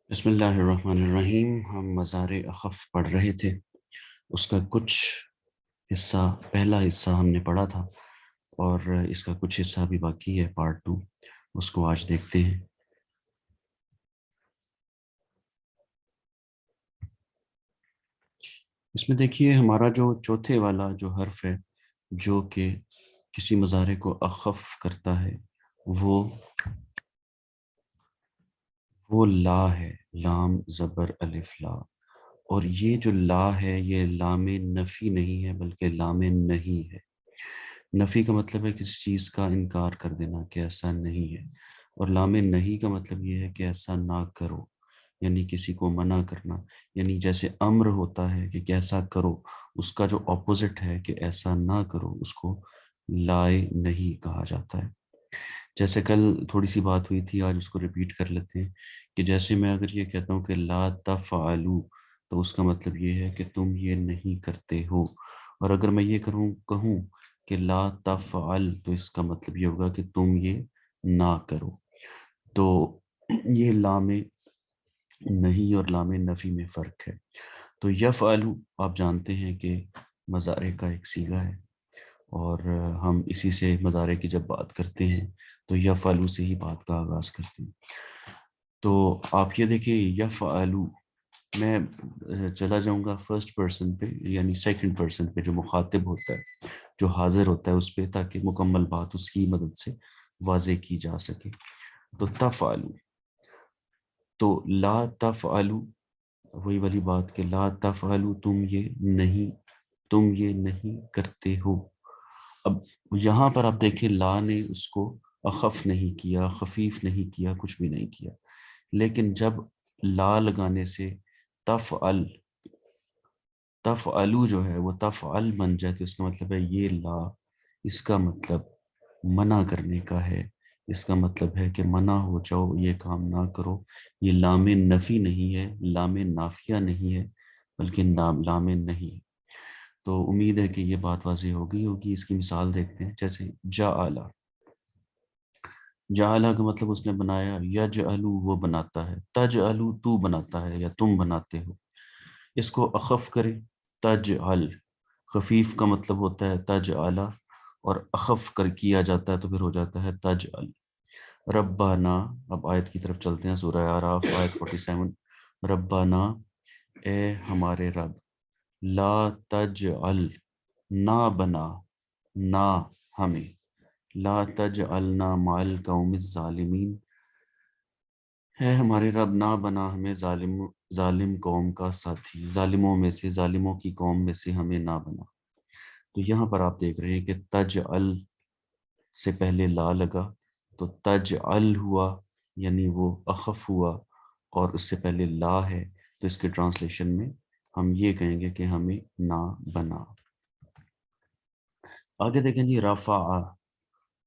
بسم اللہ الرحمن الرحیم۔ ہم مزار اخف پڑھ رہے تھے، اس کا کچھ حصہ، پہلا حصہ ہم نے پڑھا تھا اور اس کا کچھ حصہ بھی باقی ہے، پارٹ 2، اس کو آج دیکھتے ہیں۔ اس میں دیکھیے ہمارا جو چوتھے والا جو حرف ہے جو کہ کسی مضارع کو اخف کرتا ہے وہ لا ہے، لام زبر الف لا۔ اور یہ جو لا ہے یہ لام نفی نہیں ہے بلکہ لام نہیں ہے۔ نفی کا مطلب ہے کسی چیز کا انکار کر دینا کہ ایسا نہیں ہے، اور لام نہیں کا مطلب یہ ہے کہ ایسا نہ کرو، یعنی کسی کو منع کرنا۔ یعنی جیسے امر ہوتا ہے کہ ایسا کرو، اس کا جو اپوزٹ ہے کہ ایسا نہ کرو، اس کو لائے نہیں کہا جاتا ہے۔ جیسے کل تھوڑی سی بات ہوئی تھی، آج اس کو ریپیٹ کر لیتے ہیں کہ جیسے میں اگر یہ کہتا ہوں کہ لا تفعلوا، تو اس کا مطلب یہ ہے کہ تم یہ نہیں کرتے ہو۔ اور اگر میں یہ کہوں کہ لا تفعل، تو اس کا مطلب یہ ہوگا کہ تم یہ نہ کرو۔ تو یہ لام نہیں اور لام نفی میں فرق ہے۔ تو یفعلوا آپ جانتے ہیں کہ مضارع کا ایک صیغہ ہے، اور ہم اسی سے مضارع کی جب بات کرتے ہیں تو یفعلوا سے ہی بات کا آغاز کرتے ہیں۔ تو آپ یہ دیکھیں یفعلوا، میں چلا جاؤں گا فرسٹ پرسن پہ، یعنی سیکنڈ پرسن پہ جو مخاطب ہوتا ہے، جو حاضر ہوتا ہے اس پہ، تاکہ مکمل بات اس کی مدد سے واضح کی جا سکے۔ تو تفعلوا، تو لا تفعلوا، وہی والی بات کہ لا تفعلوا، تم یہ نہیں کرتے ہو۔ اب یہاں پر آپ دیکھیں لا نے اس کو اخف نہیں کیا، خفیف نہیں کیا، کچھ بھی نہیں کیا، لیکن جب لا لگانے سے تفعل، تفعلو جو ہے وہ تفعل بن جائے، تو اس کا مطلب ہے یہ لا، اس کا مطلب منع کرنے کا ہے، اس کا مطلب ہے کہ منع ہو جاؤ، یہ کام نہ کرو۔ یہ لام نفی نہیں ہے، لام نافیہ نہیں ہے، بلکہ لام نہیں ہے۔ تو امید ہے کہ یہ بات واضح ہوگی۔ اس کی مثال دیکھتے ہیں، جیسے جعل، جعل کا مطلب اس نے بنایا، یجعلو وہ بناتا ہے، تجعلو تو بناتا ہے یا تم بناتے ہو۔ اس کو اخف کرے تجعل، خفیف کا مطلب ہوتا ہے تجعل، اور اخف کر کیا جاتا ہے تو پھر ہو جاتا ہے تجعل۔ ربنا، اب آیت کی طرف چلتے ہیں، سورہ اعراف آیت 47۔ ربنا، اے ہمارے رب، لا تجعل، نہ بنا، نہ ہمیں، لا تجعلنا مع القوم الظالمین، ہے ہمارے رب نہ بنا ہمیں ظالم قوم کا ساتھی، ظالموں میں سے، ظالموں کی قوم میں سے ہمیں نہ بنا۔ تو یہاں پر آپ دیکھ رہے ہیں کہ تجعل سے پہلے لا لگا تو تجعل ہوا، یعنی وہ اخف ہوا، اور اس سے پہلے لا ہے، تو اس کے ٹرانسلیشن میں ہم یہ کہیں گے کہ ہمیں نہ بنا۔ آگے دیکھیں جی، رفع،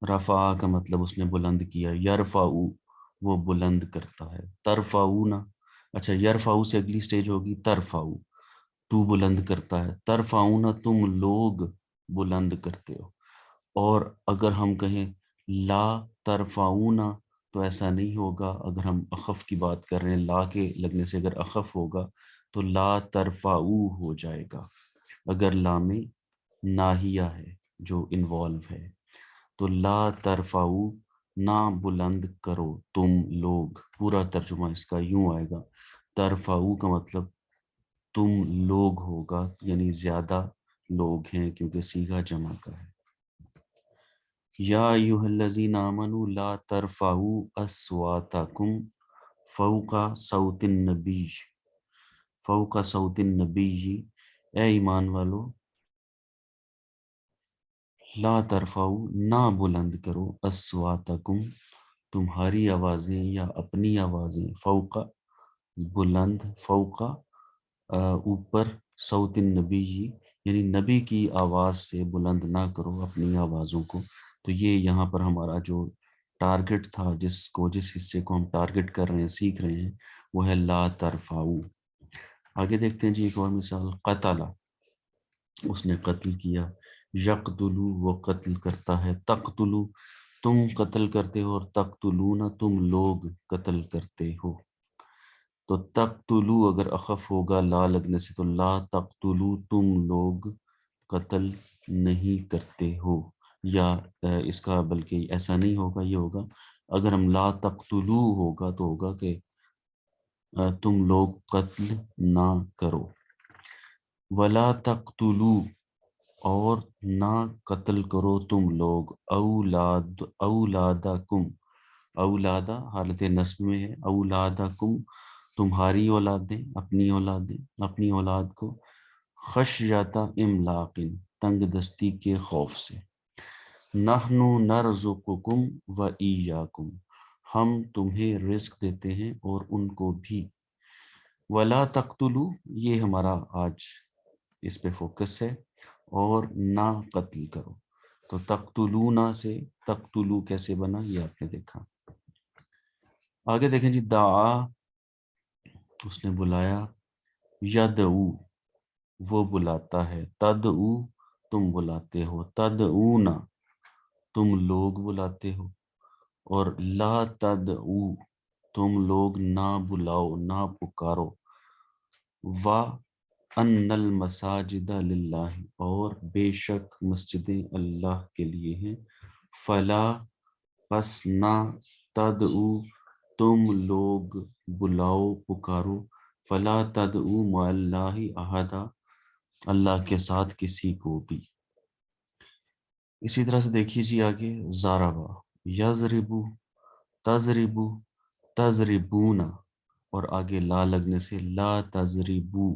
رفع کا مطلب اس نے بلند کیا، یرفع وہ بلند کرتا ہے، ترفعون، اچھا یرفع سے اگلی سٹیج ہوگی ترفع، تو بلند کرتا ہے، ترفعون تم لوگ بلند کرتے ہو۔ اور اگر ہم کہیں لا ترفعون، تو ایسا نہیں ہوگا، اگر ہم اخف کی بات کر رہے ہیں، لا کے لگنے سے اگر اخف ہوگا تو لا ترفعو ہو جائے گا، اگر لا میں ناہیہ ہے جو انوالو ہے۔ تو لا ترفعو، نہ بلند کرو تم لوگ، پورا ترجمہ اس کا یوں آئے گا، ترفعو کا مطلب تم لوگ ہوگا، یعنی زیادہ لوگ ہیں کیونکہ صیغہ جمع کا ہے۔ یا ایھا الذین آمنوا لا ترفعوا اصواتکم فوق صوت النبی، فوق صوت النبی، اے ایمان والو، لا ترفعوا نہ بلند کرو، اصواتکم تمہاری آوازیں یا اپنی آوازیں، فوق بلند، فوق اوپر، صوت النبی یعنی نبی کی آواز سے بلند نہ کرو اپنی آوازوں کو۔ تو یہ یہاں پر ہمارا جو ٹارگٹ تھا، جس حصے کو ہم ٹارگٹ کر رہے ہیں، سیکھ رہے ہیں، وہ ہے لا ترفعوا۔ آگے دیکھتے ہیں جی ایک اور مثال، قتل، اس نے قتل کیا، یقتلو وہ قتل کرتا ہے، تقتلو تم قتل کرتے ہو، اور تقتلون تم لوگ قتل کرتے ہو۔ تو تقتلو اگر اخف ہوگا لا لگنے سے تو لا تقتلو تم لوگ قتل نہیں کرتے ہو، یا اس کا بلکہ ایسا نہیں ہوگا، یہ ہوگا اگر ہم لا تقتلو ہوگا تو ہوگا کہ تم لوگ قتل نہ کرو، ولا تقتلو اور نہ قتل کرو تم لوگ اولادکم، اولادہ حالت نصب میں ہے، اولادکم تمہاری اولادیں، اپنی اولاد کو، خشیۃ املاق تنگ دستی کے خوف سے، نحن نرزقکم و ایاکم ہم تمہیں رزق دیتے ہیں اور ان کو بھی، ولا تقتلو یہ ہمارا آج اس پہ فوکس ہے، اور نہ قتل کرو، تو تقتلونا سے تقتلو کیسے بنا یہ آپ نے دیکھا۔ آگے دیکھیں جی، دعا اس نے بلایا، یدعو وہ بلاتا ہے، تدعو تم بلاتے ہو، تدعونا تم لوگ بلاتے ہو، اور لا تدعو تم لوگ نہ بلاؤ نہ پکارو، وَأَنَّ الْمَسَاجِدَ لِلَّهِ اور بے شک مسجدیں اللہ کے لیے ہیں، فلا پس نہ تدعو تم لوگ بلاؤ پکارو، فلا تدعو مع اللہ احدا اللہ کے ساتھ کسی کو بھی۔ اسی طرح سے دیکھیے جی آگے، ضربا یضربو تضربو تضربونا، اور آگے لا لگنے سے لا تضربو،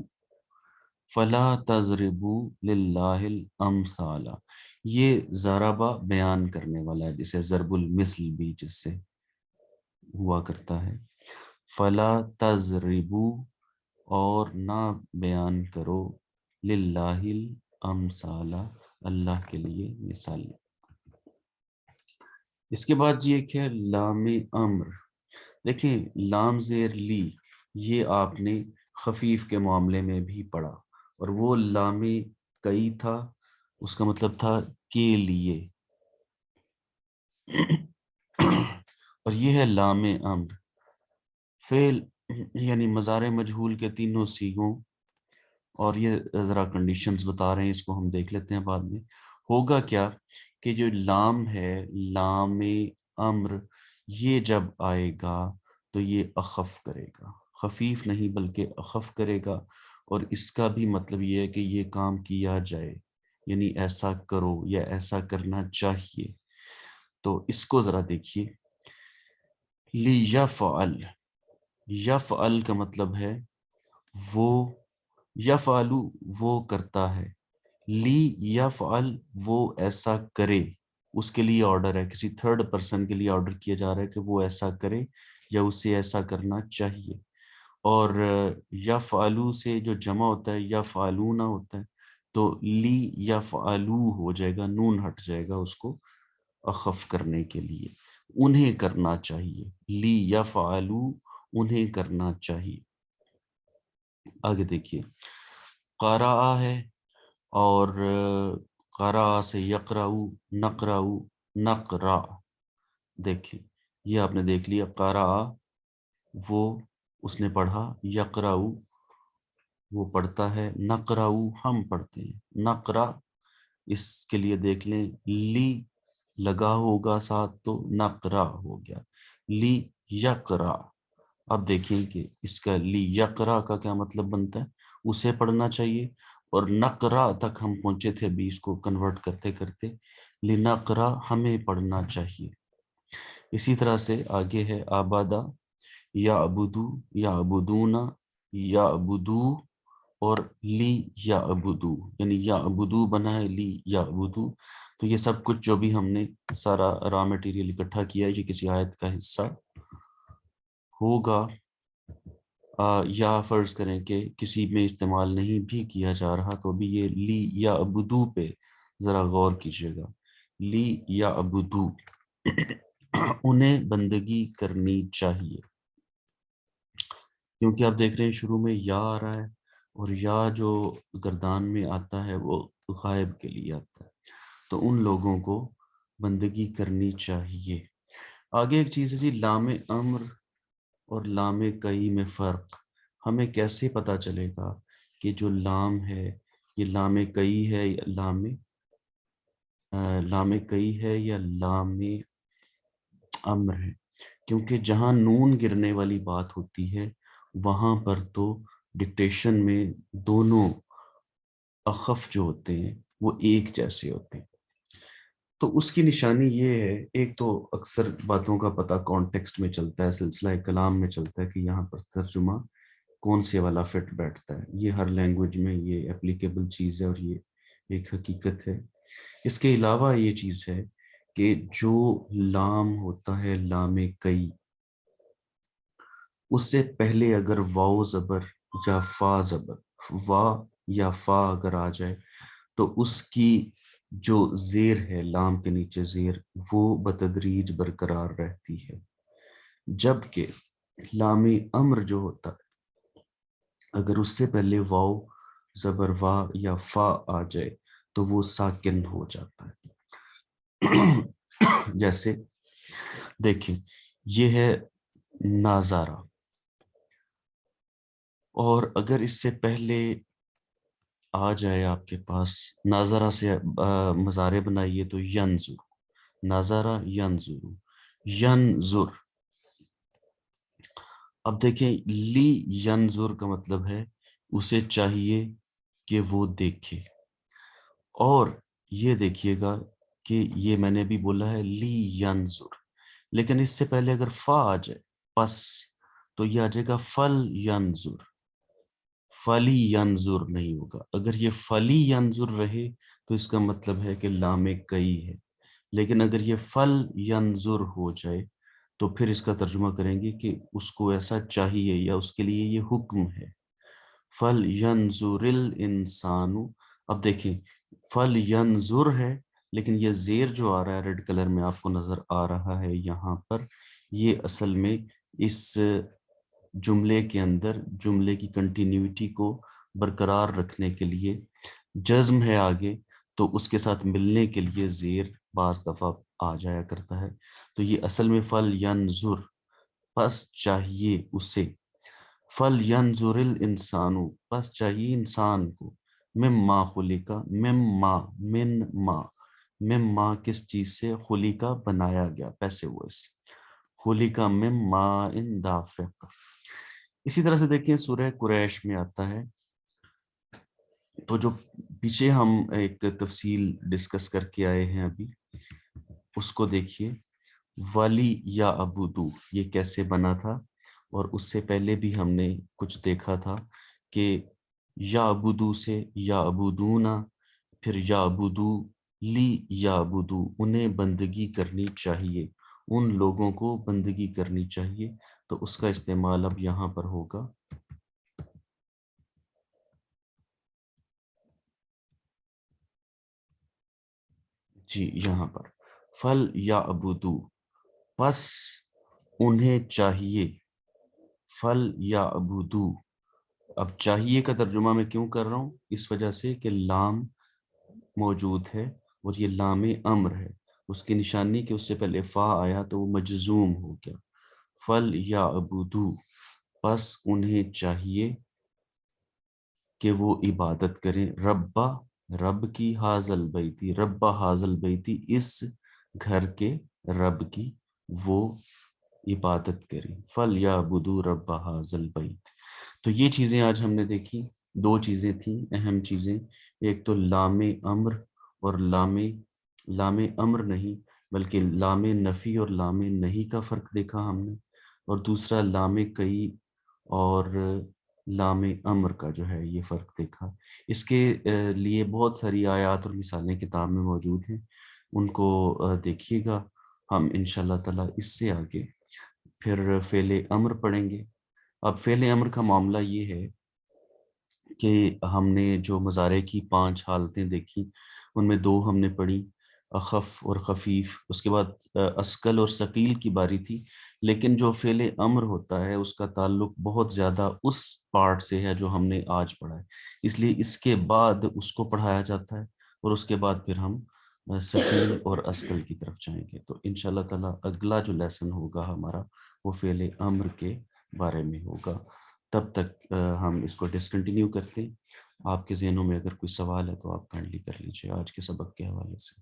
فلا تضربو للہ الامثال، یہ ضربہ بیان کرنے والا ہے، جسے ضرب المثل بھی جس سے ہوا کرتا ہے، فلا تضربو اور نہ بیان کرو، للہ الامثال اللہ کے لیے مثال۔ اس کے بعد جی ایک ہے لام امر، دیکھیں لام زیر لی یہ آپ نے خفیف کے معاملے میں بھی پڑھا، اور وہ لام کئی تھا، اس کا مطلب تھا کے لیے، اور یہ ہے لام امر، فعل یعنی مضارع مجہول کے تینوں صیغوں، اور یہ ذرا کنڈیشنز بتا رہے ہیں، اس کو ہم دیکھ لیتے ہیں بعد میں۔ ہوگا کیا کہ جو لام ہے، لام امر، یہ جب آئے گا تو یہ اخف کرے گا، خفیف نہیں بلکہ اخف کرے گا، اور اس کا بھی مطلب یہ ہے کہ یہ کام کیا جائے، یعنی ایسا کرو یا ایسا کرنا چاہیے۔ تو اس کو ذرا دیکھیے، لیفعل، یفعل کا مطلب ہے وہ، یفعلو وہ کرتا ہے، لی یفعل وہ ایسا کرے، اس کے لیے آرڈر ہے، کسی تھرڈ پرسن کے لیے آرڈر کیا جا رہا ہے کہ وہ ایسا کرے یا اسے ایسا کرنا چاہیے، اور یفعلو سے جو جمع ہوتا ہے یفعلونا ہوتا ہے، تو لی یفعلو ہو جائے گا، نون ہٹ جائے گا اس کو اخف کرنے کے لیے، انہیں کرنا چاہیے، لی یفعلو انہیں کرنا چاہیے۔ آگے دیکھیے، قرأ ہے، اور قرأ سے یقرأو نقرأو نقرأ، دیکھیں یہ آپ نے دیکھ لیا، قرأ وہ اس نے پڑھا، یقرأو وہ پڑھتا ہے، نقرأو ہم پڑھتے ہیں، نقرأ اس کے لیے دیکھ لیں، لی لگا ہوگا ساتھ تو نقرأ ہو گیا، لی یقرأ، اب دیکھیں کہ اس کا لی یقرأ کا کیا مطلب بنتا ہے، اسے پڑھنا چاہیے، اور نقرأ تک ہم پہنچے تھے ابھی اس کو کنورٹ کرتے کرتے، لنقرأ ہمیں پڑھنا چاہیے۔ اسی طرح سے آگے ہے آبادہ، یعبدو یعبدونا یعبدو، اور لی یعبدو، یعنی یعبدو بنا ہے، لی یعبدو، تو یہ سب کچھ جو بھی ہم نے سارا را میٹیریل اکٹھا کیا ہے یہ کسی آیت کا حصہ ہوگا، یا فرض کریں کہ کسی میں استعمال نہیں بھی کیا جا رہا تو بھی یہ لی یعبدو پہ ذرا غور کیجیے گا، لی یعبدو انہیں بندگی کرنی چاہیے، کیونکہ آپ دیکھ رہے ہیں شروع میں یا آ رہا ہے، اور یا جو گردان میں آتا ہے وہ غائب کے لیے آتا ہے، تو ان لوگوں کو بندگی کرنی چاہیے۔ آگے ایک چیز ہے جی، لام امر اور لام کئی میں فرق، ہمیں کیسے پتا چلے گا کہ جو لام ہے یہ لام کئی ہے یا لام کئی ہے یا لام امر ہے؟ کیونکہ جہاں نون گرنے والی بات ہوتی ہے وہاں پر تو ڈکٹیشن میں دونوں اخف جو ہوتے ہیں وہ ایک جیسے ہوتے ہیں. تو اس کی نشانی یہ ہے، ایک تو اکثر باتوں کا پتہ کانٹیکسٹ میں چلتا ہے، سلسلہ کلام میں چلتا ہے کہ یہاں پر ترجمہ کون سے والا فٹ بیٹھتا ہے. یہ ہر لینگویج میں یہ اپلیکیبل چیز ہے اور یہ ایک حقیقت ہے. اس کے علاوہ یہ چیز ہے کہ جو لام ہوتا ہے لام کئی، اس سے پہلے اگر واو زبر یا فا زبر، وا یا فا اگر آ جائے تو اس کی جو زیر ہے لام کے نیچے زیر وہ بتدریج برقرار رہتی ہے، جبکہ لام امر جو ہوتا ہے اگر اس سے پہلے واو زبر وا یا فا آ جائے تو وہ ساکن ہو جاتا ہے. جیسے دیکھیں یہ ہے ناظارہ، اور اگر اس سے پہلے آ جائے آپ کے پاس ناظرہ سے مضارع بنائیے تو ینظر، ناظرہ ینظر، ینظر. اب دیکھیں لی ینظر کا مطلب ہے اسے چاہیے کہ وہ دیکھے، اور یہ دیکھیے گا کہ یہ میں نے بھی بولا ہے لی ینظر، لیکن اس سے پہلے اگر فا آ جائے پس تو یہ آ جائے گا فل ینظر، فلی ینظر نہیں ہوگا. اگر یہ فلی ینظر رہے تو اس کا مطلب ہے کہ لام کئی ہے، لیکن اگر یہ فل ینظر ہو جائے تو پھر اس کا ترجمہ کریں گے کہ اس کو ایسا چاہیے یا اس کے لیے یہ حکم ہے. فل ینظر الانسان، اب دیکھیں فل ینظر ہے لیکن یہ زیر جو آ رہا ہے ریڈ کلر میں آپ کو نظر آ رہا ہے یہاں پر، یہ اصل میں اس جملے کے اندر جملے کی کنٹینیوٹی کو برقرار رکھنے کے لیے جزم ہے آگے، تو اس کے ساتھ ملنے کے لیے زیر بعض دفعہ آ جایا کرتا ہے. تو یہ اصل میں فل ینظر، پس چاہیے اسے، فل ینظر الانسان، پس چاہیے انسان کو، مما خلقا، مما من ما، مما کس چیز سے، خلقا بنایا گیا پیسے ہوئے سے، خلقا مما ان دافق. اسی طرح سے دیکھیں سورہ قریش میں آتا ہے، تو جو پیچھے ہم ایک تفصیل ڈسکس کر کے آئے ہیں ابھی اس کو دیکھیے، ولی یا ابودو یہ کیسے بنا تھا، اور اس سے پہلے بھی ہم نے کچھ دیکھا تھا کہ یا ابودو سے یا ابودونا، پھر یا ابودو لی یا ابودو، انہیں بندگی کرنی چاہیے، ان لوگوں کو بندگی کرنی چاہیے. تو اس کا استعمال اب یہاں پر ہوگا جی، یہاں پر فل یا ابودو، پس انہیں چاہیے، فل یا ابودو. اب چاہیے کا ترجمہ میں کیوں کر رہا ہوں، اس وجہ سے کہ لام موجود ہے اور یہ لام امر ہے، اس کی نشانی کہ اس سے پہلے فا آیا تو وہ مجزوم ہو گیا. فل یا ابودو، پس انہیں چاہیے کہ وہ عبادت کریں، ربا، رب کی، حاضل بیتی، ربا حاضل بیتی، اس گھر کے رب کی وہ عبادت کریں، فل یا بدو رب حاضل بیت. تو یہ چیزیں آج ہم نے دیکھی، دو چیزیں تھیں اہم چیزیں، ایک تو لام امر اور لام امر نہیں بلکہ لام نفی اور لام نہیں کا فرق دیکھا ہم نے، اور دوسرا لام کئی اور لام امر کا جو ہے یہ فرق دیکھا. اس کے لیے بہت ساری آیات اور مثالیں کتاب میں موجود ہیں، ان کو دیکھیے گا. ہم انشاءاللہ تعالی اس سے آگے پھر فعل امر پڑھیں گے. اب فعل امر کا معاملہ یہ ہے کہ ہم نے جو مضارع کی 5 حالتیں دیکھی ان میں 2 ہم نے پڑھی، اخف اور خفیف، اس کے بعد اسکل اور ثقیل کی باری تھی. لیکن جو فعل امر ہوتا ہے اس کا تعلق بہت زیادہ اس پارٹ سے ہے جو ہم نے آج پڑھا ہے، اس لیے اس کے بعد اس کو پڑھایا جاتا ہے اور اس کے بعد پھر ہم ثقیل اور اسکل کی طرف جائیں گے. تو انشاءاللہ تعالی اگلا جو لیسن ہوگا ہمارا وہ فعل امر کے بارے میں ہوگا. تب تک ہم اس کو ڈسکنٹینیو کرتے ہیں۔ آپ کے ذہنوں میں اگر کوئی سوال ہے تو آپ کائنڈلی کر لیجیے آج کے سبق کے حوالے سے۔